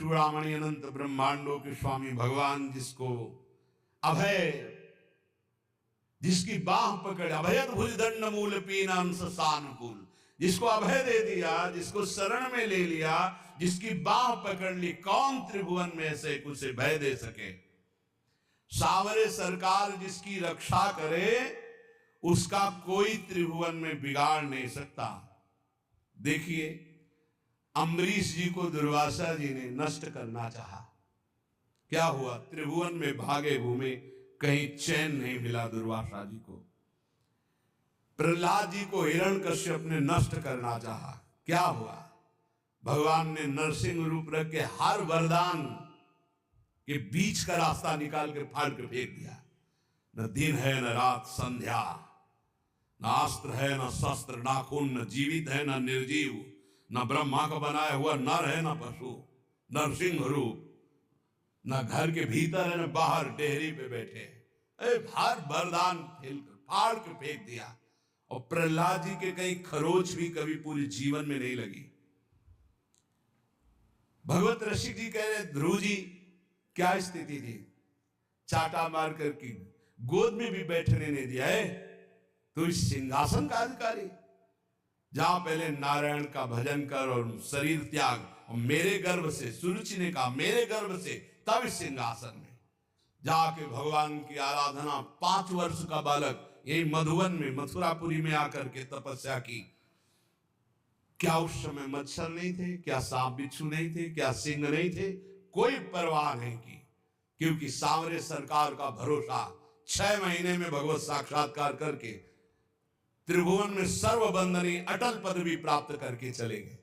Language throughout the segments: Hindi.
चूड़ामणि अनंत ब्रह्मांडों के स्वामी भगवान जिसको अभय, जिसकी बाह पकड़, अभयत भुजदंड मूल पीनांस सानुकूल, जिसको अभय दे दिया, जिसको शरण में ले लिया, जिसकी बाह पकड़ ली, कौन त्रिभुवन में से कुछ भय दे सके। सावरे सरकार जिसकी रक्षा करे, उसका कोई त्रिभुवन में बिगाड़ नहीं सकता। देखिए, अम्बरीश जी को दुर्वासा जी ने नष्ट करना चाहा, क्या हुआ? त्रिभुवन में भागे घूमे, कहीं चैन नहीं मिला दुर्वासा जी को। प्रहलाद जी को हिरण्यकश्यप ने नष्ट करना चाहा, क्या हुआ? भगवान ने नरसिंह रूप रख के हर वरदान के बीच का रास्ता निकाल के फाड़ के फेंक दिया। न दिन है न रात संध्या, न अस्त्र है न शस्त्र, न खून, न जीवित है न निर्जीव, न ब्रह्मा का बनाया हुआ नर है न पशु, नरसिंह रूप, न घर के भीतर है न बाहर डेहरी पे बैठे, हर वरदान फाड़ के फेंक दिया। और प्रहलाद जी के कहीं खरोच भी कभी पूरे जीवन में नहीं लगी। भगवत रसिक जी कह रहे, ध्रुव जी क्या स्थिति थी, चाटा मार कर की गोद में भी बैठने नहीं दिया है, तो इस सिंहासन का अधिकारी, जहां पहले नारायण का भजन कर और शरीर त्याग, और मेरे गर्भ से, सुरुचि ने कहा मेरे गर्भ से, तब इस सिंहासन में जाके भगवान की आराधना, 5 वर्ष का बालक यही मधुवन में, मथुरापुरी में आकर के तपस्या की। क्या उस समय मच्छर नहीं थे? क्या सांप बिच्छू नहीं थे? क्या सिंह नहीं थे? कोई परवाह नहीं की, क्योंकि सांवरे सरकार का भरोसा, 6 महीने में भगवत साक्षात्कार करके त्रिभुवन में सर्वबंधनी अटल पदवी प्राप्त करके चले गए।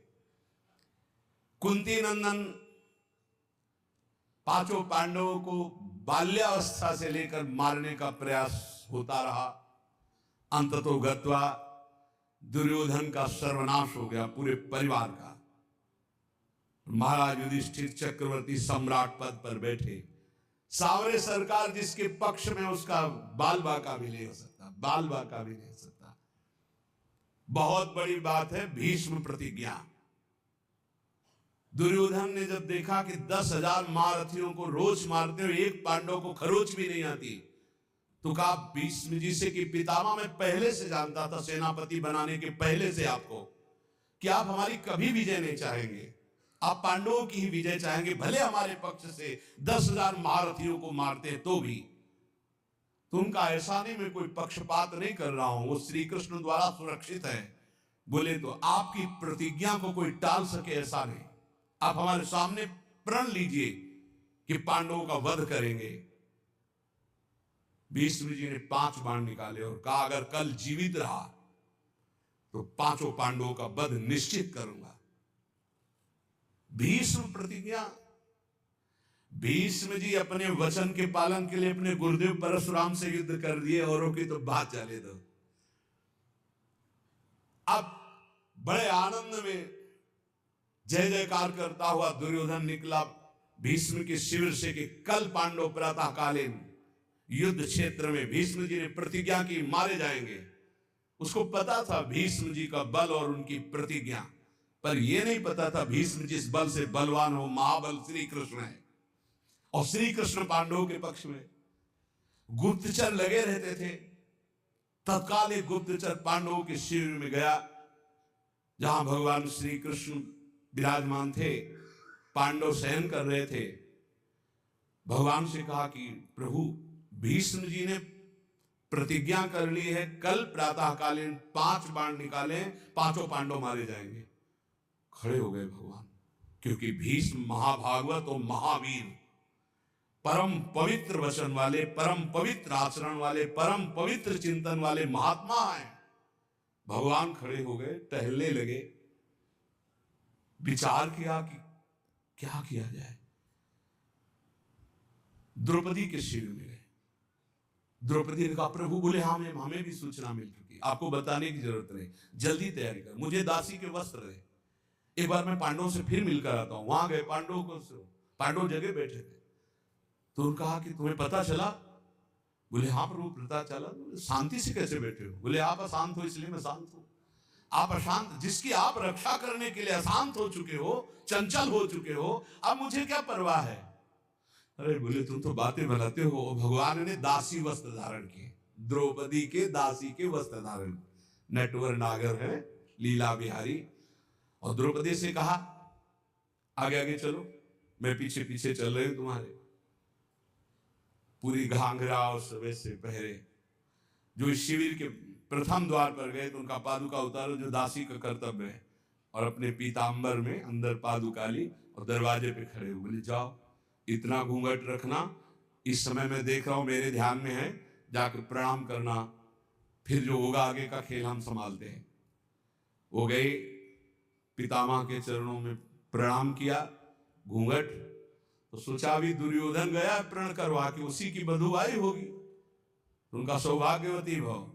कुंती नंदन 5 पांडवों को बाल्यावस्था से लेकर मारने का प्रयास होता रहा। अंततो गत्वा दुर्योधन का सर्वनाश हो गया, पूरे परिवार का। महाराज युधिष्ठिर चक्रवर्ती सम्राट पद पर बैठे, सांवरे सरकार जिसके पक्ष में, उसका बाल बाका भी नहीं हो सकता, बाल बाका भी नहीं हो सकता। बहुत बड़ी बात है भीष्म प्रतिज्ञा। दुर्योधन ने जब देखा कि 10,000 महारथियों को रोज मारते हुए एक पांडव को खरोच भी नहीं आती, तो कहा भीष्म जी से कि पितामह, मैं पहले से जानता था, सेनापति बनाने के पहले से आपको, कि आप हमारी कभी विजय नहीं चाहेंगे, आप पांडवों की ही विजय चाहेंगे, भले हमारे पक्ष से 10,000 महारथियों को मारते तो भी। तो उनका ऐसा नहीं, मैं कोई पक्षपात नहीं कर रहा हूं, वो श्री कृष्ण द्वारा सुरक्षित है। बोले तो आपकी प्रतिज्ञा को कोई टाल सके ऐसा नहीं, आप हमारे सामने प्रण लीजिए कि पांडवों का वध करेंगे। भीष्म जी ने 5 बाण निकाले और कहा अगर कल जीवित रहा तो 5 पांडवों का वध निश्चित करूंगा। भीष्म प्रतिज्ञा। भीष्म जी अपने वचन के पालन के लिए अपने गुरुदेव परशुराम से युद्ध कर दिए, औरों की तो बात चले दो। अब बड़े आनंद में जय जयकार करता हुआ दुर्योधन निकला भीष्म के शिविर से कि कल पांडव प्रातःकालीन युद्ध क्षेत्र में, भीष्म जी ने प्रतिज्ञा की मारे जाएंगे। उसको पता था भीष्म जी का बल और उनकी प्रतिज्ञा, पर यह नहीं पता था भीष्म जिस बल से बलवान हो, महाबल श्री कृष्ण है, और श्री कृष्ण पांडवों के पक्ष में। गुप्तचर लगे रहते थे। तत्काल एक गुप्तचर पांडवों के शिविर में गया जहां भगवान श्री कृष्ण विराजमान थे, पांडव शयन कर रहे थे। भगवान से कहा कि प्रभु, भीष्म जी ने प्रतिज्ञा कर ली है, कल प्रातःकालीन 5 बाण निकाले, 5 पांडव मारे जाएंगे। खड़े हो गए भगवान, क्योंकि भीष्म महाभागवत और महावीर, परम पवित्र वचन वाले, परम पवित्र आचरण वाले, परम पवित्र चिंतन वाले महात्मा हैं। भगवान खड़े हो गए, टहलने लगे, विचार किया कि क्या किया जाए। द्रौपदी के शिविर में गए। द्रौपदी ने कहा प्रभु, बोले हाँ, हमें भी सूचना मिल चुकी, आपको बताने की जरूरत नहीं, जल्दी तैयारी कर, मुझे दासी के वस्त्र दे, एक बार मैं पांडवों से फिर मिलकर आता हूं। वहां गए, पांडव जगह बैठे थे। तो उन्होंने कहा कि तुम्हें पता चला? बोले हाँ प्रभु, पता चला। शांति से कैसे बैठे हो? बोले आप अशांत हो इसलिए मैं शांत हूं। आप अशांत, जिसकी आप रक्षा करने के लिए अशांत हो चुके हो, चंचल हो चुके हो, अब मुझे क्या परवाह है। अरे बोले तुम तो बातें बनाते हो। भगवान ने दासी वस्त्र धारण किए, द्रौपदी के दासी के वस्त्र धारण, नटवर नागर है लीला बिहारी। और द्रौपदी से कहा आगे आगे चलो, मैं पीछे पीछे चल रही हूं तुम्हारे। पूरी घाघरा और सवे से पहरे। जो इस शिविर के प्रथम द्वार पर गए तो उनका पादुका उतारो, जो दासी का कर्तव्य है, और अपने पीतांबर में अंदर पादुका ली और दरवाजे पे खड़े हुए बोले जाओ, इतना घूंघट रखना, इस समय मैं देख रहा हूं मेरे ध्यान में है, जाकर प्रणाम करना, फिर जो होगा आगे का खेल हम संभालते हैं। वो गए, पितामह के चरणों में प्रणाम किया, घूंघट, तो सोचा अभी दुर्योधन गया प्रण करवा के उसी की बधुआई होगी, उनका सौभाग्यवती भव।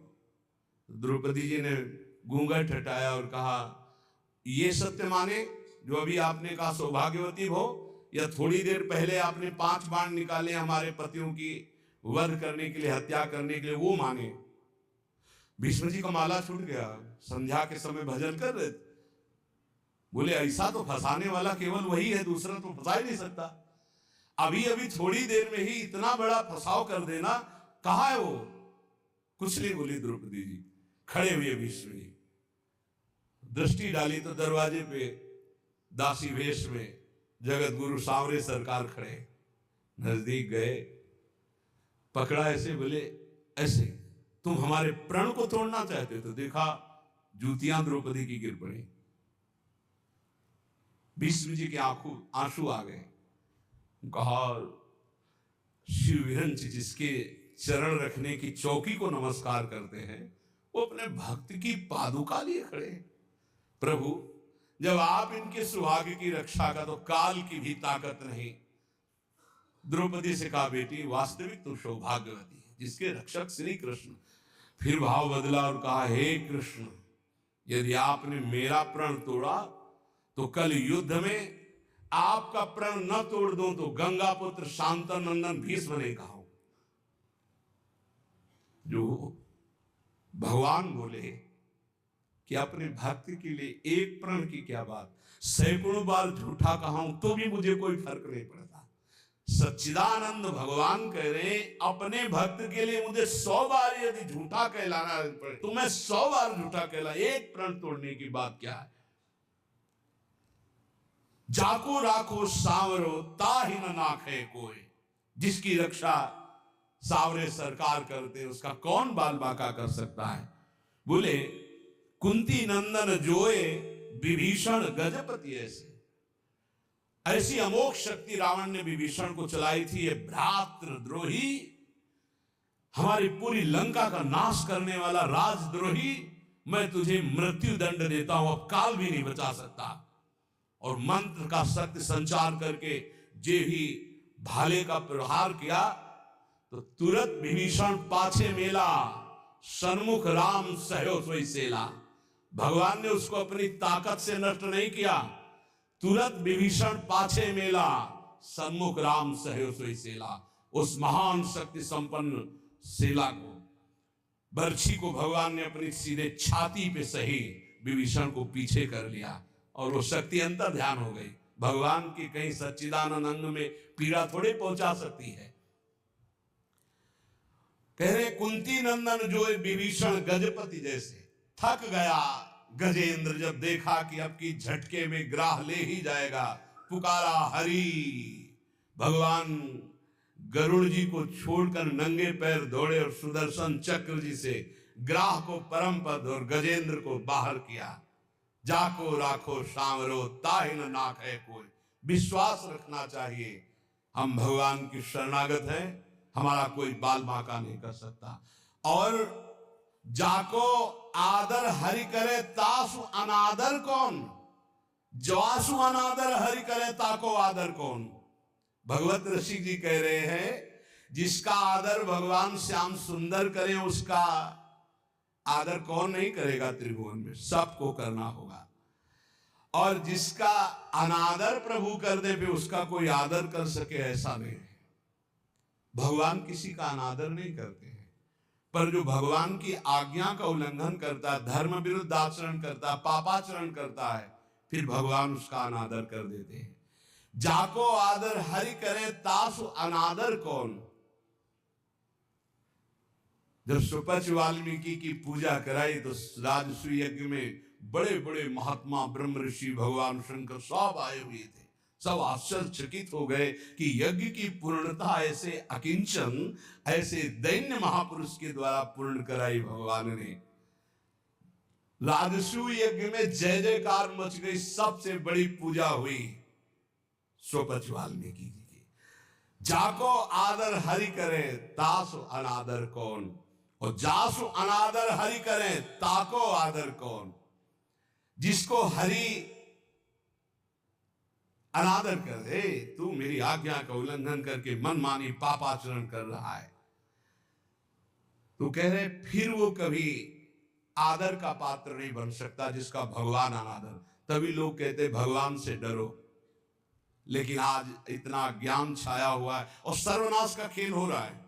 द्रौपदी जी ने घूंघट हटाया और कहा ये सत्य माने जो अभी आपने कहा सौभाग्यवती भव, या थोड़ी देर पहले आपने 5 बाण निकाले हमारे पतियों की वध करने के लिए, हत्या करने के लिए, वो माने। भीष्म जी का माला छूट गया, संध्या के समय भजन कर रहे थे, बोले ऐसा तो फंसाने वाला केवल वही है, दूसरा तो फंसा ही नहीं सकता। अभी अभी थोड़ी देर में ही इतना बड़ा फंसाव कर देना, कहाँ है वो? कुछ नहीं बोली द्रौपदी जी। खड़े हुए भीष्म जी, दृष्टि डाली तो दरवाजे पे दासी वेश में जगत गुरु सांवरे सरकार खड़े। नजदीक गए, पकड़ा ऐसे, बोले ऐसे तुम हमारे प्रण को तोड़ना चाहते हो? तो देखा जूतियां द्रौपदी की गिर पड़ी। भीष्म जी के आंसू आ गए। कहा शिवविरंच जिसके चरण रखने की चौकी को नमस्कार करते हैं, वो अपने भक्त की पादुका लिए खड़े। प्रभु जब आप इनके सुहाग की रक्षा का तो काल की भी ताकत नहीं। द्रौपदी से कहा बेटी वास्तविक तो सौभाग्यवती है जिसके रक्षक श्री कृष्ण। फिर भाव बदला और कहा हे कृष्ण, यदि आपने मेरा प्रण तोड़ा तो कल युद्ध में आपका प्रण न तोड़ दूं तो गंगा पुत्र शांतनंदन भीष्म ने कहा। जो भगवान बोले कि अपने भक्ति के लिए एक प्रण की क्या बात, सैकड़ों बार झूठा कहा हूं तो भी मुझे कोई फर्क नहीं पड़ता। सच्चिदानंद भगवान कह रहे अपने भक्त के लिए मुझे 100 बार यदि झूठा कहलाना पड़े तो मैं 100 बार झूठा कहला, एक प्रण तोड़ने की बात क्या है। जाको राखो सांवरो ताहि न नाखे कोई, जिसकी रक्षा सांवरे सरकार करते उसका कौन बाल बाका कर सकता है। बोले कुंती नंदन जोए विभीषण गजपति ऐसे, ऐसी अमोघ शक्ति रावण ने विभीषण को चलाई थी। ये भ्रातृद्रोही, हमारी पूरी लंका का नाश करने वाला राजद्रोही, मैं तुझे मृत्यु दंड देता हूं, अब काल भी नहीं बचा सकता। और मंत्र का शक्ति संचार करके जे ही भाले का प्रहार किया तो तुरंत विभीषण पाछे मेला, सन्मुख राम सहयो सोई सेला। भगवान ने उसको अपनी ताकत से नष्ट नहीं किया, तुरंत विभीषण पाछे मेला, सन्मुख राम सहयो सोई सेला। उस महान शक्ति संपन्न सेला को, बर्छी को भगवान ने अपनी सीधे छाती पे सही विभीषण को पीछे कर लिया और वो शक्ति अंतर ध्यान हो गई। भगवान की कहीं सच्चिदानंद अंग में पीड़ा थोड़ी पहुंचा सकती है। कह रहे कुंती नंदन जो विभीषण गजपति जैसे। थक गया गजेंद्र जब देखा कि अब की झटके में ग्राह ले ही जाएगा, पुकारा हरि। भगवान गरुड़ जी को छोड़कर नंगे पैर दौड़े और सुदर्शन चक्र जी से ग्राह को परम पद और गजेंद्र को बाहर किया। जाको राखो सांवरो ताहि न नाखे कोई। विश्वास रखना चाहिए, हम भगवान की शरणागत हैं, हमारा कोई बाल बांका नहीं कर सकता। और जाको आदर हरि करे तासु अनादर कौन, जवासु अनादर हरि करे ताको आदर कौन। भगवत ऋषि जी कह रहे हैं जिसका आदर भगवान श्याम सुंदर करें उसका आदर कौन नहीं करेगा त्रिभुवन में, सबको करना होगा। और जिसका अनादर प्रभु कर दे फिर उसका कोई आदर कर सके ऐसा नहीं है। भगवान किसी का अनादर नहीं करते हैं। पर जो भगवान की आज्ञा का उल्लंघन करता है, धर्म विरुद्ध आचरण करता है, पापाचरण करता है, फिर भगवान उसका अनादर कर देते हैं। जाको आदर हरि करे तासु अनादर कौन। जब सुपच वाल्मीकि की पूजा कराई तो राजसूय यज्ञ में बड़े बड़े महात्मा ब्रह्म ऋषि भगवान शंकर सब आए हुए थे। सब आश्चर्यचकित हो गए कि यज्ञ की पूर्णता ऐसे अकिंचन, ऐसे दैन्य महापुरुष के द्वारा पूर्ण कराई भगवान ने। राजसूय यज्ञ में जय जयकार मच गई, सबसे बड़ी पूजा हुई सुपच वाल्मीकि जी की। जाको आदर हरि करे तासु अनादर कौन, और जासु अनादर हरि करे ताको आदर कौन। जिसको हरि अनादर कर दे, तू मेरी आज्ञा का उल्लंघन करके मनमानी पापाचरण कर रहा है, तो कह रहे फिर वो कभी आदर का पात्र नहीं बन सकता जिसका भगवान अनादर। तभी लोग कहते भगवान से डरो, लेकिन आज इतना ज्ञान छाया हुआ है और सर्वनाश का खेल हो रहा है,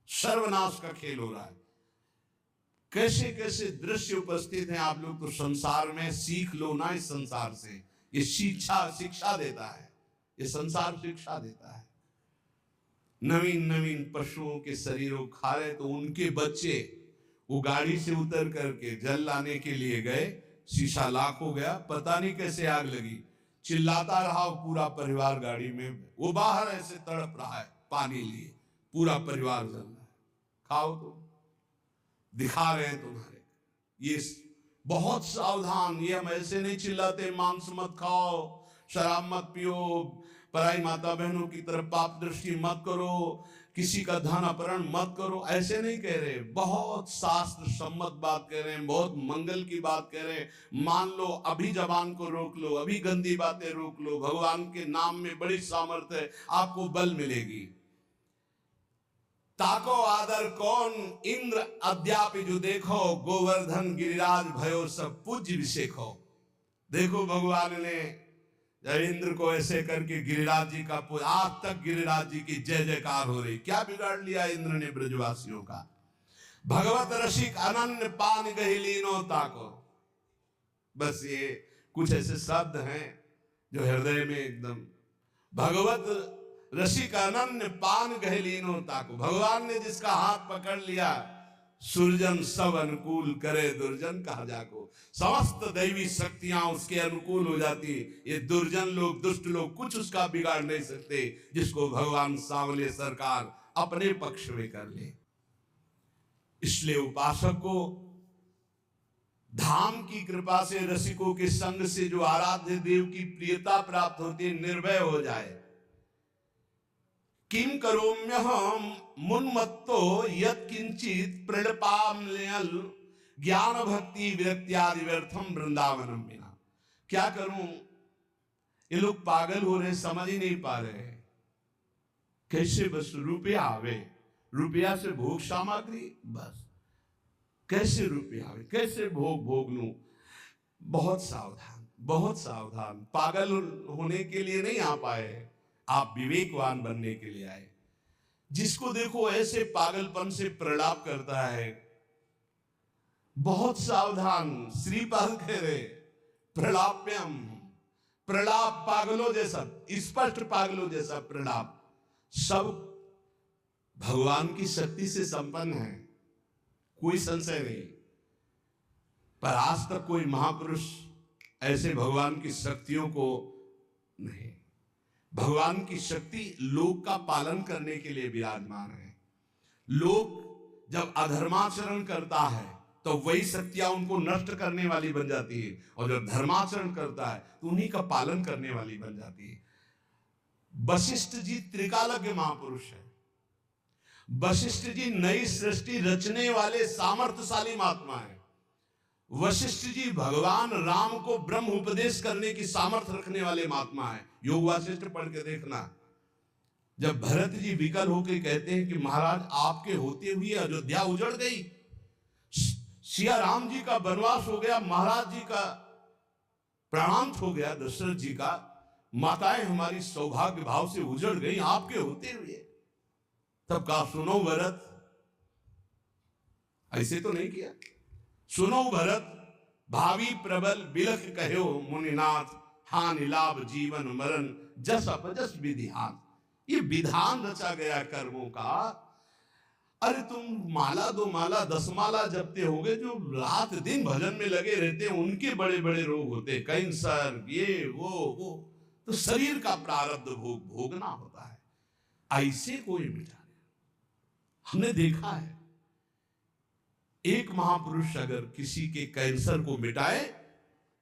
सर्वनाश का खेल हो रहा है। कैसे कैसे दृश्य उपस्थित हैं, आप लोग तो संसार में सीख लो ना। इस संसार से ये शिक्षा देता है, ये संसार शिक्षा देता है। नवीन नवीन पशुओं के शरीरों खा रहे तो उनके बच्चे वो गाड़ी से उतर करके जल लाने के लिए गए, शीशा लाख हो गया, पता नहीं कैसे आग लगी, चिल्लाता रहा पूरा परिवार गाड़ी में, वो बाहर ऐसे तड़प रहा है पानी लिए, पूरा परिवार जल रहा है। खाओ तो दिखा रहे हैं तुम्हारे, ये बहुत सावधान। ये हम ऐसे नहीं चिल्लाते मांस मत खाओ, शराब मत पियो, पराई माता बहनों की तरफ पाप दृष्टि मत करो, किसी का धन अपहरण मत करो, ऐसे नहीं कह रहे। बहुत शास्त्र सम्मत बात कह रहे हैं, बहुत मंगल की बात कह रहे हैं। मान लो अभी जबान को रोक लो, अभी गंदी बातें रोक लो, भगवान के नाम में बड़ी सामर्थ्य है, आपको बल मिलेगी। ताको आदर कौन इंद्र अद्यापि जो देखो, गोवर्धन गिरिराज भयो सब पूज्य विशेखो। देखो भगवान ने जब इंद्र को ऐसे करके गिरिराज जी का आज तक गिरिराज जी की जय जयकार हो रही। क्या बिगाड़ लिया इंद्र ने ब्रजवासियों का। भगवत रसिक अनन्य पान गहिलीनो ताको। बस ये कुछ ऐसे शब्द हैं जो हृदय में एकदम, भगवत रसिक अनन्य पान गहलीनो ताको। भगवान ने जिसका हाथ पकड़ लिया, सुरजन सब अनुकूल करे दुर्जन कहा जाको। समस्त दैवी शक्तियां उसके अनुकूल हो जाती। ये दुर्जन लोग, दुष्ट लोग कुछ उसका बिगाड़ नहीं सकते, जिसको भगवान सांवले सरकार अपने पक्ष में कर ले। इसलिए उपासक को धाम की कृपा से, रसिकों के संग से जो आराध्य देव की प्रियता प्राप्त होती है, निर्भय हो जाए। किम करोम्यहम मुन्मत्तो यत् किंचित प्रणपाम्यल ज्ञान भक्ति विरक्त्यादि व्यर्थम वृंदावनम बिना। क्या करूं, ये लोग पागल हो रहे, समझ ही नहीं पा रहे। कैसे बस रुपया आवे, रुपया से भोग सामग्री, बस कैसे रुपया आवे, कैसे भोग लूं। बहुत सावधान, बहुत सावधान। पागल होने के लिए नहीं आ पाए, आप विवेकवान बनने के लिए आए। जिसको देखो ऐसे पागलपन से प्रलाप करता है, बहुत सावधान। श्रीपाल कह रहे प्रलाप्यम, प्रलाप पागलों जैसा, स्पष्ट पागलों जैसा प्रलाप। सब भगवान की शक्ति से संपन्न है, कोई संशय नहीं, पर आज तक कोई महापुरुष ऐसे भगवान की शक्तियों को नहीं। भगवान की शक्ति लोक का पालन करने के लिए विराजमान है। लोक जब अधर्माचरण करता है तो वही शक्तियां उनको नष्ट करने वाली बन जाती है, और जब धर्माचरण करता है तो उन्हीं का पालन करने वाली बन जाती है। वशिष्ठ जी त्रिकालज्ञ महापुरुष है। वशिष्ठ जी नई सृष्टि रचने वाले सामर्थ्यशाली महात्मा है। वशिष्ठ जी भगवान राम को ब्रह्म उपदेश करने की सामर्थ्य रखने वाले महात्मा है। योग वासिष्ठ पढ़ के देखना। जब भरत जी विकल होकर कहते हैं कि महाराज आपके होते हुए अयोध्या उजड़ गई, सिया राम जी का वनवास हो गया, महाराज जी का प्राणांत हो गया, दशरथ जी का, माताएं हमारी सौभाग्य भाव से उजड़ गई आपके होते हुए। तब कहा सुनो भरत, ऐसे तो नहीं किया। सुनो भरत भावी प्रबल बिलख कहो मुनिनाथ, हानि लाभ जीवन मरण जस अपजस विधिहान। ये विधान रचा गया कर्मों का। अरे तुम माला 2 माला 10 माला जपते होगे, जो रात दिन भजन में लगे रहते हैं उनके बड़े बड़े रोग होते हैं, कैंसर, ये वो। तो शरीर का प्रारब्ध भोगना होता है, ऐसे कोई मिटा नहीं। हमने देखा है एक महापुरुष अगर किसी के कैंसर को मिटाए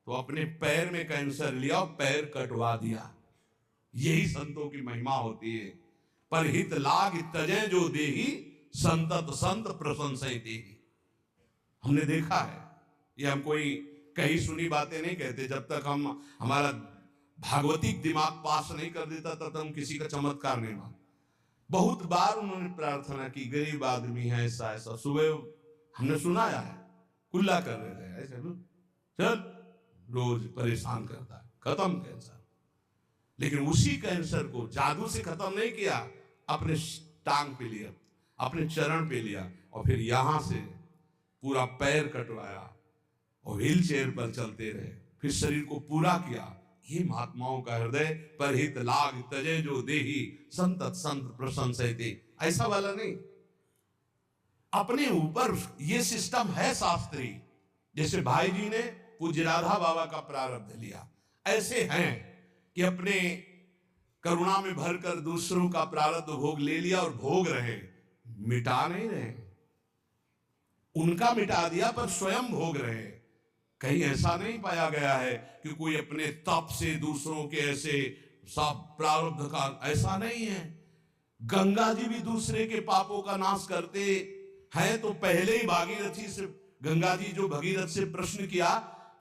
तो अपने पैर में कैंसर लिया और पैर कटवा दिया। यही संतों की महिमा होती है। पर हित लाग तजय जो देही, संतत संत प्रशंसय देही। हमने देखा है, ये हम कोई कही सुनी बातें नहीं कहते। जब तक हम हमारा भागवतिक दिमाग पास नहीं कर देता तब तक हम किसी का चमत्कार नहीं मानते। बहुत बार उन्होंने प्रार्थना की, गरीब आदमी है, ऐसा ऐसा। सुबह हमने सुनाया है, कुल्ला कर रहे थे, ऐसे चल रोज परेशान करता है, खत्म कैंसर। लेकिन उसी कैंसर को जादू से खत्म नहीं किया, अपने टांग पे लिया, अपने चरण पे लिया और फिर यहां से पूरा पैर कटवाया और व्हील चेयर पर चलते रहे, फिर शरीर को पूरा किया। ये महात्माओं का हृदय। पर हित लाग तजय जो देही, संतत संत प्रशंसयते। ऐसा वाला नहीं, अपने ऊपर ये सिस्टम है शास्त्री। जैसे भाई जी ने पूज्य राधा बाबा का प्रारब्ध लिया, ऐसे हैं कि अपने करुणा में भरकर दूसरों का प्रारब्ध भोग ले लिया और भोग रहे, मिटा नहीं रहे। उनका मिटा दिया पर स्वयं भोग रहे। कहीं ऐसा नहीं पाया गया है कि कोई अपने तप से दूसरों के ऐसे सब प्रारब्ध का, ऐसा नहीं है। गंगा जी भी दूसरे के पापों का नाश करते हैं। तो पहले ही भागीरथी से, गंगा जी जो भगीरथ से प्रश्न किया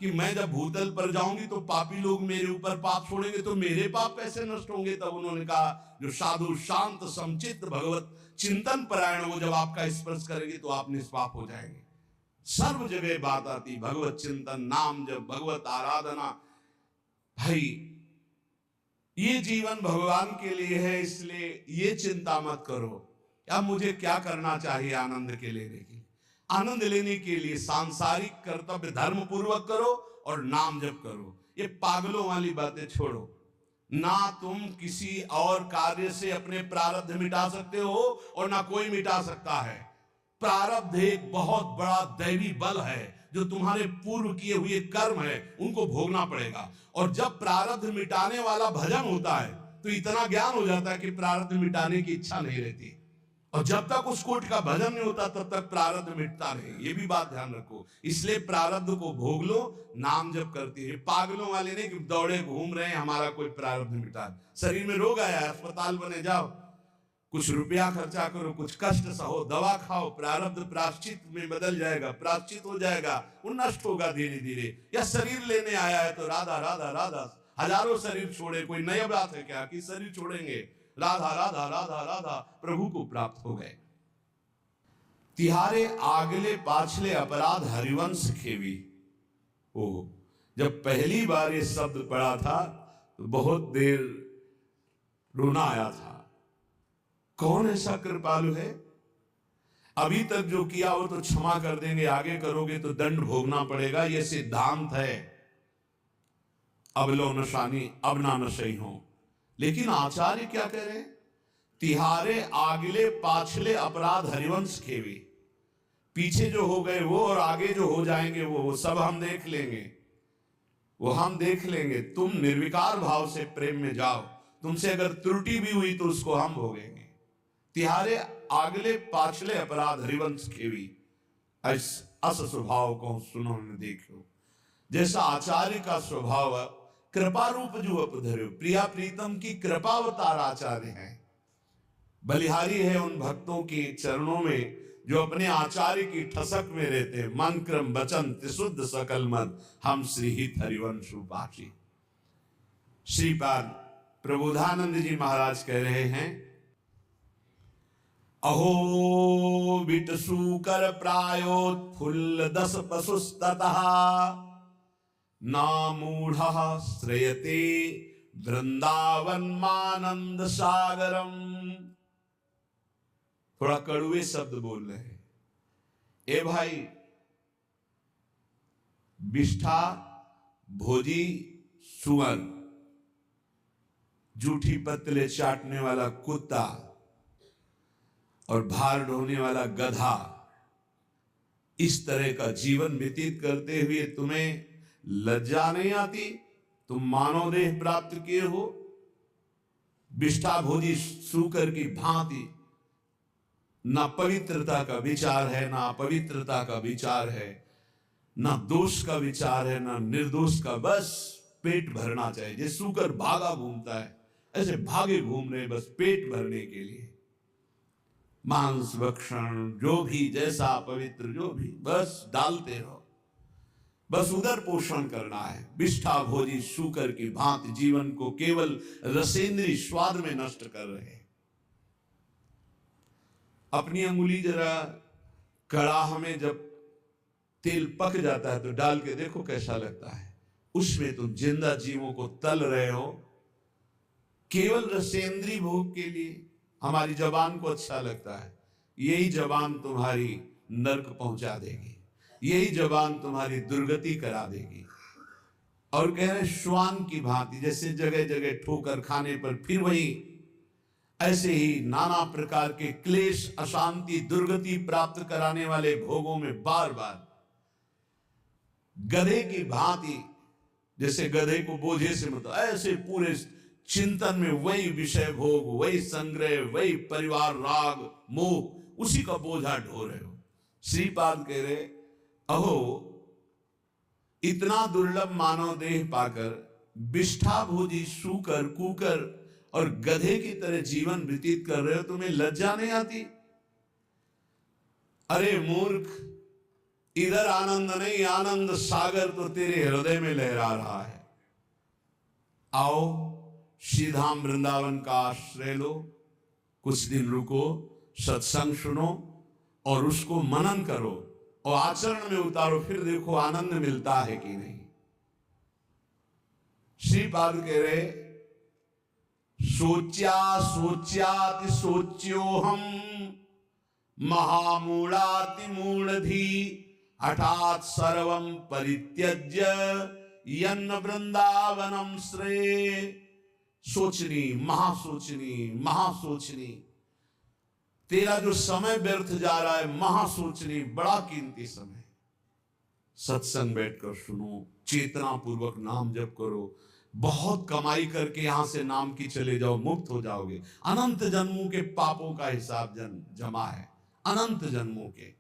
कि मैं जब भूतल पर जाऊंगी तो पापी लोग मेरे ऊपर पाप छोड़ेंगे तो मेरे पाप कैसे नष्ट होंगे। तब उन्होंने कहा जो साधु शांत समचित्त भगवत चिंतन परायण, वो जब आपका स्पर्श करेंगे तो आप निष्पाप हो जाएंगे। सर्व जगह बात आती, भगवत चिंतन, नाम जब, भगवत आराधना। भाई ये जीवन भगवान के लिए है, इसलिए ये चिंता मत करो अब मुझे क्या करना चाहिए आनंद के लेने के लिए। आनंद लेने के लिए सांसारिक कर्तव्य धर्म पूर्वक करो और नाम जप करो। ये पागलों वाली बातें छोड़ो। ना तुम किसी और कार्य से अपने प्रारब्ध मिटा सकते हो और ना कोई मिटा सकता है। प्रारब्ध एक बहुत बड़ा दैवी बल है, जो तुम्हारे पूर्व किए हुए कर्म है उनको भोगना पड़ेगा। और जब प्रारब्ध मिटाने वाला भजन होता है तो इतना ज्ञान हो जाता है कि प्रारब्ध मिटाने की इच्छा नहीं रहती। और जब तक उस कोट का भजन नहीं होता तब तक प्रारब्ध मिटता नहीं। ये भी बात ध्यान रखो। इसलिए प्रारब्ध को भोग लो, नाम जप करती है। पागलों वाले नहीं कि दौड़े घूम रहे हैं हमारा कोई प्रारब्ध मिटा। शरीर में रोग आया, अस्पताल बने जाओ, कुछ रुपया खर्चा करो, कुछ कष्ट सहो, दवा खाओ, प्रारब्ध प्राश्चित में बदल जाएगा, प्राश्चित हो जाएगा, वो नष्ट होगा धीरे धीरे। या शरीर लेने आया है तो राधा राधा राधा, हजारों शरीर छोड़े, कोई नई बात है क्या कि शरीर छोड़ेंगे? राधा राधा राधा राधा, प्रभु को प्राप्त हो गए। तिहारे आगले पाछले अपराध हरिवंश खेवी। ओ जब पहली बार ये शब्द पढ़ा था तो बहुत देर रोना आया था। कौन ऐसा कृपालु है? अभी तक जो किया वो तो क्षमा कर देंगे, आगे करोगे तो दंड भोगना पड़ेगा। ये सिद्धांत है। अब लो नशानी अब ना नशई हो। लेकिन आचार्य क्या कह रहे हैं? तिहारे आगले पाछले अपराध हरिवंश खेवी। पीछे जो हो गए वो और आगे जो हो जाएंगे वो सब हम देख लेंगे, वो हम देख लेंगे। तुम निर्विकार भाव से प्रेम में जाओ। तुमसे अगर त्रुटि भी हुई तो उसको हम भोगेंगे। तिहारे आगले पाछले अपराध हरिवंश खेवी। अस स्वभाव को सुनो न देखो। जैसा आचार्य का स्वभाव कृपा रूप जो अपधर्यो, प्रिया प्रीतम की कृपावतार आचार्य हैं। बलिहारी है उन भक्तों के चरणों में जो अपने आचार्य की ठसक में रहते हैं। मन क्रम वचन त्रिशुद्ध सकल मद, हम श्रीहित हरिवंश उपासी। श्रीपाद प्रबोधानंद जी महाराज कह रहे हैं, अहो बिटसु कर प्रायोत्फुल्ल दस पशुस्ततः, नामूढ़ श्रेयते वृंदावन मानंद सागरम। थोड़ा कड़ुए शब्द बोल रहे हैं। ए भाई, बिष्ठा भोजी सुअर, जूठी पत्तले चाटने वाला कुत्ता और भार ढोने वाला गधा, इस तरह का जीवन व्यतीत करते हुए तुम्हें लज्जा नहीं आती? तुम मानव देह प्राप्त किए हो, बिष्ठा भोजी सूकर की भांति ना पवित्रता का विचार है, ना अपवित्रता का विचार है, ना दोष का विचार है, ना निर्दोष का, बस पेट भरना चाहिए। जैसे सूकर भागा घूमता है, ऐसे भागे घूम रहे बस पेट भरने के लिए, मांस भक्षण जो भी, जैसा पवित्र जो भी, बस डालते रहो, बस उदर पोषण करना है। बिष्ठा भोजी सूकर की भांति जीवन को केवल रसेंद्रीय स्वाद में नष्ट कर रहे हैं। अपनी अंगुली जरा कड़ाह में जब तेल पक जाता है तो डाल के देखो कैसा लगता है, उसमें तुम जिंदा जीवों को तल रहे हो केवल रसेंद्रीय भोग के लिए। हमारी जबान को अच्छा लगता है, यही जबान तुम्हारी नरक पहुंचा देगी, यही जबान तुम्हारी दुर्गति करा देगी। और कह रहे श्वान की भांति, जैसे जगह जगह ठोकर खाने पर फिर वही, ऐसे ही नाना प्रकार के क्लेश, अशांति, दुर्गति प्राप्त कराने वाले भोगों में बार बार गधे की भांति, जैसे गधे को बोझे से मतलब, ऐसे पूरे चिंतन में वही विषय भोग, वही संग्रह, वही परिवार, राग, मोह, उसी का बोझा ढो रहे हो। श्रीपाद कह रहे, अहो इतना दुर्लभ मानव देह पाकर बिष्ठा भोजी सूकर, कुकर और गधे की तरह जीवन व्यतीत कर रहे हो, तुम्हें लज्जा नहीं आती? अरे मूर्ख, इधर आनंद नहीं, आनंद सागर तो तेरे हृदय में लहरा रहा है। आओ श्रीधाम वृंदावन का आश्रय लो, कुछ दिन रुको, सत्संग सुनो और उसको मनन करो और आचरण में उतारो, फिर देखो आनंद मिलता है कि नहीं। श्रीपाद कह रहे, सोच्या सोच्याति सोच्यो हम महामूढ़ाति मूढ़धी हठात सर्वं परित्यज्य यन्न वृंदावनम श्रेय। सोचनी, महासोचनी, महासोचनी, तेरा जो समय व्यर्थ जा रहा है, महासोचनी, बड़ा कीमती समय। सत्संग बैठकर सुनो, चेतना पूर्वक नाम जप करो, बहुत कमाई करके यहां से नाम की चले जाओ, मुक्त हो जाओगे। अनंत जन्मों के पापों का हिसाब जमा है, अनंत जन्मों के।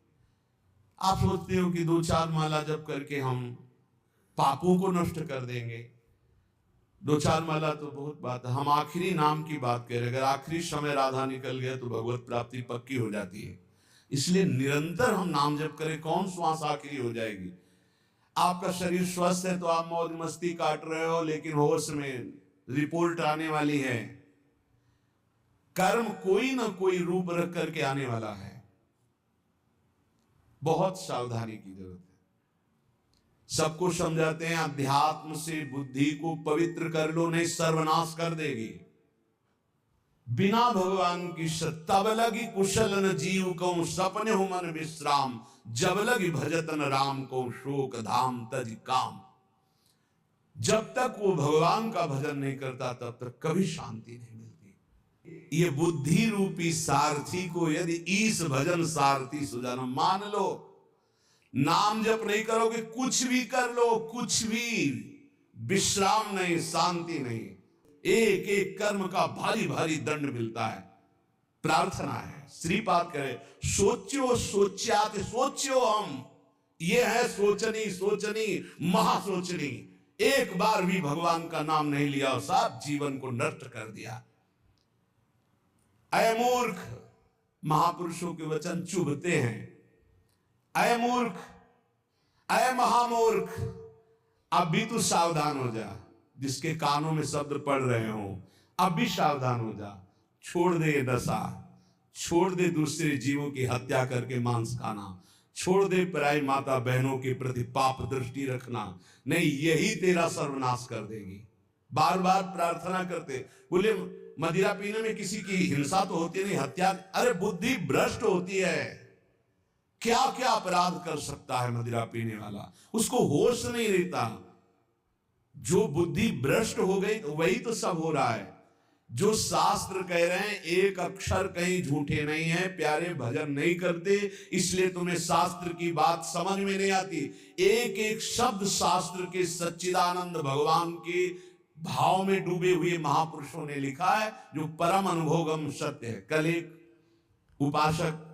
आप सोचते हो कि 2-4 माला जप करके हम पापों को नष्ट कर देंगे। 2-4 माला तो बहुत बात है, हम आखिरी नाम की बात कह रहे। अगर आखिरी समय राधा निकल गया तो भगवत प्राप्ति पक्की हो जाती है। इसलिए निरंतर हम नाम जप करें, कौन श्वास आखिरी हो जाएगी। आपका शरीर स्वस्थ है तो आप मौज मस्ती काट रहे हो, लेकिन होश में रिपोर्ट आने वाली है। कर्म कोई ना कोई रूप रख करके आने वाला है, बहुत सावधानी की जरूरत है। सबको समझाते हैं अध्यात्म से बुद्धि को पवित्र कर लो, नहीं सर्वनाश कर देगी। बिना भगवान की तब लगी कुशल न जीव को सपने हो मन विश्राम, जब लगी भजतन राम को शोक धाम तज काम। जब तक वो भगवान का भजन नहीं करता तब तक कभी शांति नहीं मिलती। ये बुद्धि रूपी सारथी को यदि ईस भजन सारथी सुजान मान लो, नाम जप नहीं करोगे, कुछ भी कर लो, कुछ भी, विश्राम नहीं, शांति नहीं, एक एक कर्म का भारी भारी दंड मिलता है। प्रार्थना है, श्रीपाद कहे, सोच्यो सोच्यात सोच्यो हम, ये है सोचनी, सोचनी, महासोचनी। एक बार भी भगवान का नाम नहीं लिया और सब जीवन को नष्ट कर दिया। अय मूर्ख, महापुरुषों के वचन चुभते हैं। अय मूर्ख, अय महामूर्ख, अब भी तू सावधान हो जा। जिसके कानों में शब्द पढ़ रहे हो, अब भी सावधान हो जा। छोड़ दे ये दशा, छोड़ दे दूसरे जीवों की हत्या करके मांस खाना, छोड़ दे पराई माता बहनों के प्रति पाप दृष्टि रखना, नहीं यही तेरा सर्वनाश कर देगी। बार बार प्रार्थना करते, बोले मदिरा पीने में किसी की हिंसा तो होती नहीं, हत्या, अरे बुद्धि भ्रष्ट होती है। क्या क्या अपराध कर सकता है मदिरा पीने वाला, उसको होश नहीं रहता। जो बुद्धि भ्रष्ट हो गई तो वही तो सब हो रहा है। जो शास्त्र कह रहे हैं एक अक्षर कहीं झूठे नहीं है, प्यारे भजन नहीं करते, इसलिए तुम्हें शास्त्र की बात समझ में नहीं आती। एक एक शब्द शास्त्र के सच्चिदानंद भगवान के भाव में डूबे हुए महापुरुषों ने लिखा है, जो परम अनुभवगम सत्य है। कल एक उपासक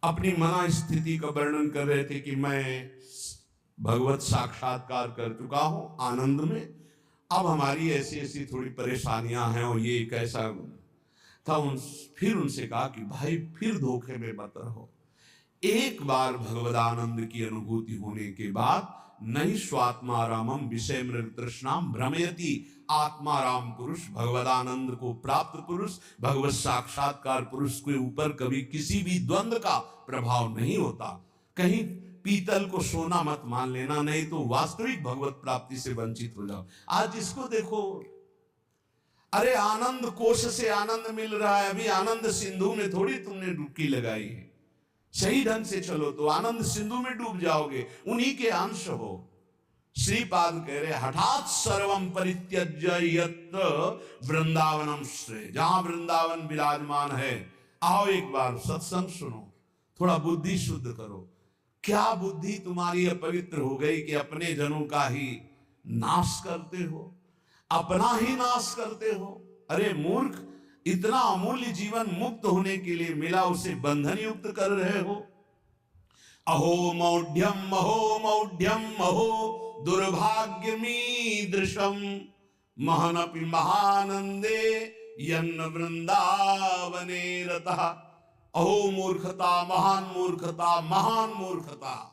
अपनी मना स्थिति का वर्णन कर रहे थे कि मैं भगवत साक्षात्कार कर चुका हूं आनंद में, अब हमारी ऐसी ऐसी थोड़ी परेशानियां हैं और ये कैसा था। फिर उनसे कहा कि भाई फिर धोखे में मत रहो। एक बार भगवदानंद की अनुभूति होने के बाद नहीं स्वात्मारामम विषय मृग तृष्णाम भ्रमयति, आत्माराम पुरुष भगवदानंद को प्राप्त पुरुष भगवत साक्षात्कार पुरुष के ऊपर कभी किसी भी द्वंद्व का प्रभाव नहीं होता। कहीं पीतल को सोना मत मान लेना, नहीं तो वास्तविक भगवत प्राप्ति से वंचित हो जाओ। आज जिसको देखो, अरे आनंद कोश से आनंद मिल रहा है, अभी आनंद सिंधु में थोड़ी तुमने डुबकी लगाई है। सही ढंग से चलो तो आनंद सिंधु में डूब जाओगे, उन्हीं के अंश हो। श्रीपाद कह रहे हठात सर्वम परित्यज्य यत्र वृंदावनम श्रेय, जहां वृंदावन विराजमान है आओ एक बार सत्संग सुनो, थोड़ा बुद्धि शुद्ध करो। क्या बुद्धि तुम्हारी अपवित्र हो गई कि अपने जनों का ही नाश करते हो, अपना ही नाश करते हो। अरे मूर्ख, इतना अमूल्य जीवन मुक्त होने के लिए मिला, उसे बंधन युक्त कर रहे हो। अहो मौढ़्यम अहो दुर्भाग्यमीदृशम महनपि महानंदे यन्न वृंदावने रतः। अहो मूर्खता, महान मूर्खता, महान मूर्खता।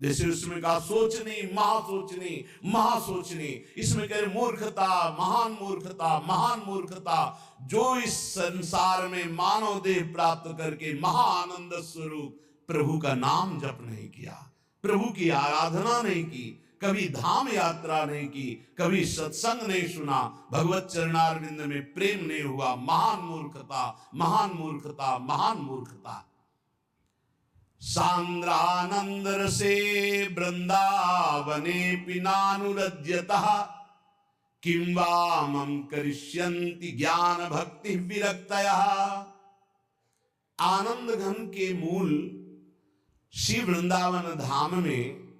जैसे उसमें कहा सोचनी महासोचनी महासोचनी, इसमें कह रहे मूर्खता, महान मूर्खता, महान मूर्खता। जो इस संसार में मानव देह प्राप्त करके महाआनंद स्वरूप प्रभु का नाम जप नहीं किया, प्रभु की आराधना नहीं की, कभी धाम यात्रा नहीं की, कभी सत्संग नहीं सुना, भगवत चरणारविंद में प्रेम नहीं हुआ। महान मूर्खता, महान मूर्खता, महान मूर्खता। सांद्रानंद रसे वृंदावने पिनानुरज्यतः किं वा मम करिष्यन्ति ज्ञान भक्ति विरक्तयः। आनंद घन के मूल श्री वृंदावन धाम में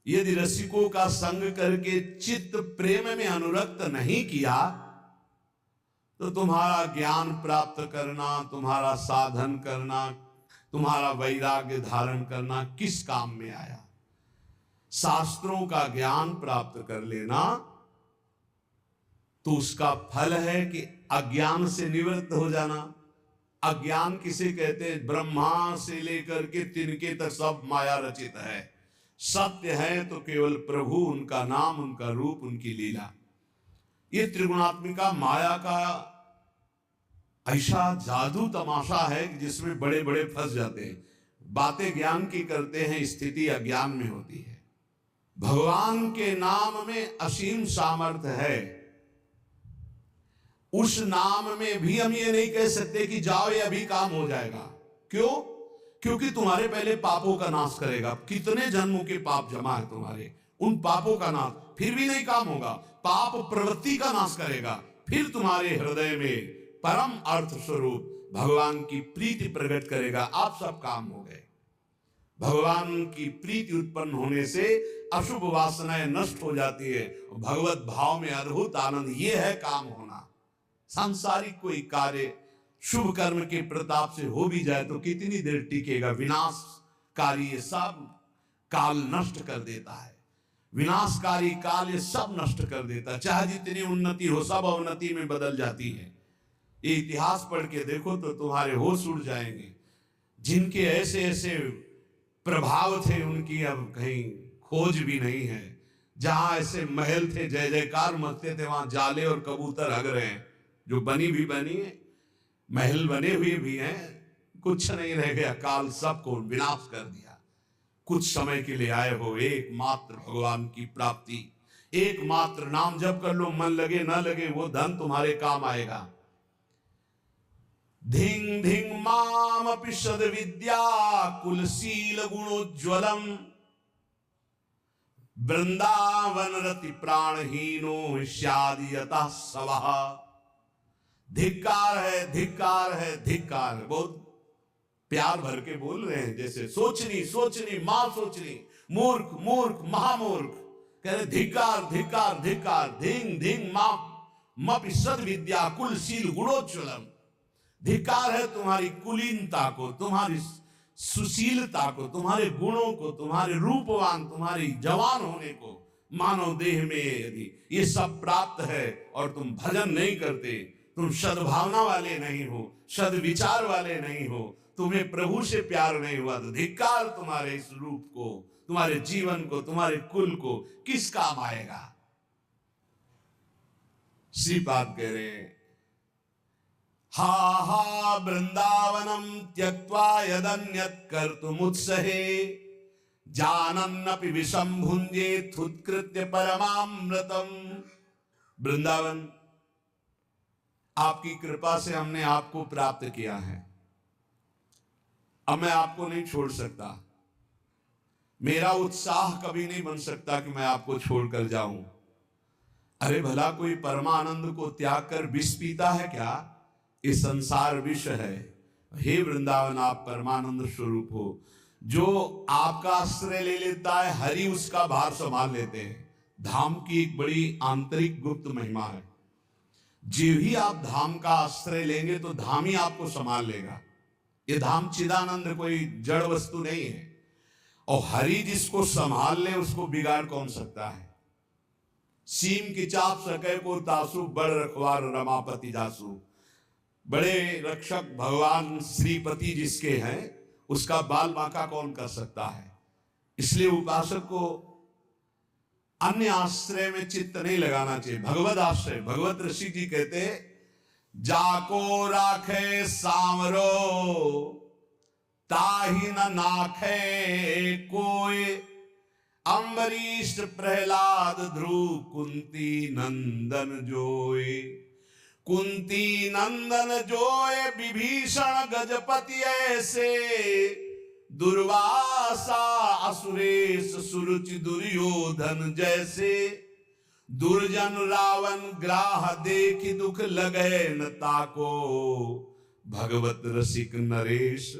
यदि रसिकों का संग करके चित्त प्रेम में अनुरक्त नहीं किया तो तुम्हारा ज्ञान प्राप्त करना, तुम्हारा साधन करना, तुम्हारा वैराग्य धारण करना किस काम में आया। शास्त्रों का ज्ञान प्राप्त कर लेना तो उसका फल है कि अज्ञान से निवृत्त हो जाना। अज्ञान किसे कहते हैं? ब्रह्मा से लेकर के तिनके तक सब माया रचित है। सत्य है तो केवल प्रभु, उनका नाम, उनका रूप, उनकी लीला। ये त्रिगुणात्मिका माया का ऐसा जादू तमाशा है कि जिसमें बड़े बड़े फंस जाते हैं। बातें ज्ञान की करते हैं, स्थिति अज्ञान में होती है। भगवान के नाम में असीम सामर्थ्य है। उस नाम में भी हम ये नहीं कह सकते कि जाओ ये अभी काम हो जाएगा। क्यों? क्योंकि तुम्हारे पहले पापों का नाश करेगा। कितने जन्मों के पाप जमा है तुम्हारे, उन पापों का नाश, फिर भी नहीं काम होगा। पाप प्रवृत्ति का नाश करेगा, फिर तुम्हारे हृदय में परम अर्थ स्वरूप भगवान की प्रीति प्रकट करेगा। आप सब काम हो गए। भगवान की प्रीति उत्पन्न होने से अशुभ वासनाएं नष्ट हो जाती है। भगवत भाव में अद्भुत आनंद, ये है काम होना। सांसारिक कोई कार्य शुभ कर्म के प्रताप से हो भी जाए तो कितनी देर टिकेगा। विनाशकारी ये सब काल नष्ट कर देता है। विनाशकारी काल ये सब नष्ट कर देता है। चाहे जितनी उन्नति हो, सब अवनति में बदल जाती है। ये इतिहास पढ़ के देखो तो तुम्हारे होश उड़ जाएंगे। जिनके ऐसे ऐसे प्रभाव थे उनकी अब कहीं खोज भी नहीं है। जहां ऐसे महल थे, जय जयकार मचते थे, वहां जाले और कबूतर हग रहे हैं। जो बनी भी बनी है, महल बने हुए भी हैं, कुछ नहीं रह गया। काल सबको विनाश कर दिया। कुछ समय के लिए आए हो, एकमात्र भगवान की प्राप्ति, एकमात्र नाम जप कर लो। मन लगे ना लगे वो धन तुम्हारे काम आएगा। धिंग धिंग मामपि सद्विद्या कुलशील गुणोज्ज्वलम वृंदावन रति प्राणहीनो स्यादि यतः सवः। धिक्कार है, धिक्कार है, धिक्कार है। बहुत प्यार भर के बोल रहे हैं, जैसे सोचनी सोचनी मां सोचनी, मूर्ख मूर्ख महामूर्ख। कह रहे धिक्कार धिक्कार धिक्कार, धिंग धिंग मापि सद्विद्या कुलशील गुणोज्ज्वलम। धिक्कार है तुम्हारी कुलीनता को, तुम्हारी सुशीलता को, तुम्हारे गुणों को, तुम्हारे रूपवान, तुम्हारी जवान होने को। मानव देह में यदि ये सब प्राप्त है और तुम भजन नहीं करते, तुम सद्भावना वाले नहीं हो, सद्विचार वाले नहीं हो, तुम्हें प्रभु से प्यार नहीं हुआ, तो धिक्कार तुम्हारे इस रूप को, तुम्हारे जीवन को, तुम्हारे कुल को किस काम आएगा। श्रीपाद कह रहे हैं हा हा वृंदावनम त्यक्त्वा यदन्यत् कर्तुमुत्सहे जानन्नपि विषम भुंजेत् उत्कृत्य परमामृतम। वृंदावन आपकी कृपा से हमने आपको प्राप्त किया है, अब मैं आपको नहीं छोड़ सकता। मेरा उत्साह कभी नहीं बन सकता कि मैं आपको छोड़कर जाऊं। अरे भला कोई परमानंद को त्याग कर विष पीता है क्या? ये संसार विष है। हे वृंदावन आप परमानंद स्वरूप हो। जो आपका आश्रय ले लेता है, हरि उसका भार संभाल लेते हैं। धाम की एक बड़ी आंतरिक गुप्त महिमा है। जो ही आप धाम का आश्रय लेंगे तो धाम ही आपको संभाल लेगा। ये धाम चिदानंद कोई जड़ वस्तु नहीं है, और हरि जिसको संभाल ले उसको बिगाड़ कौन सकता है। सीम की चाप सके को तासु, बड़ रखवार रमापति जासु। बड़े रक्षक भगवान श्रीपति जिसके हैं, उसका बाल बांका कौन कर सकता है। इसलिए उपासक को अन्य आश्रय में चित्त नहीं लगाना चाहिए। भगवत आश्रय, भगवत ऋषि जी कहते हैं जाको राखे सामरो ताहि न नाखे कोई। अम्बरीश प्रहलाद ध्रुव कुंती नंदन जोय। कुंती नंदन जोय विभीषण गजपति ऐसे। दुर्वासा असुरेश सुरुचि दुर्योधन जैसे। दुर्जन रावण ग्राह देखि दुख लगे न ताको। भगवत रसिक नरेश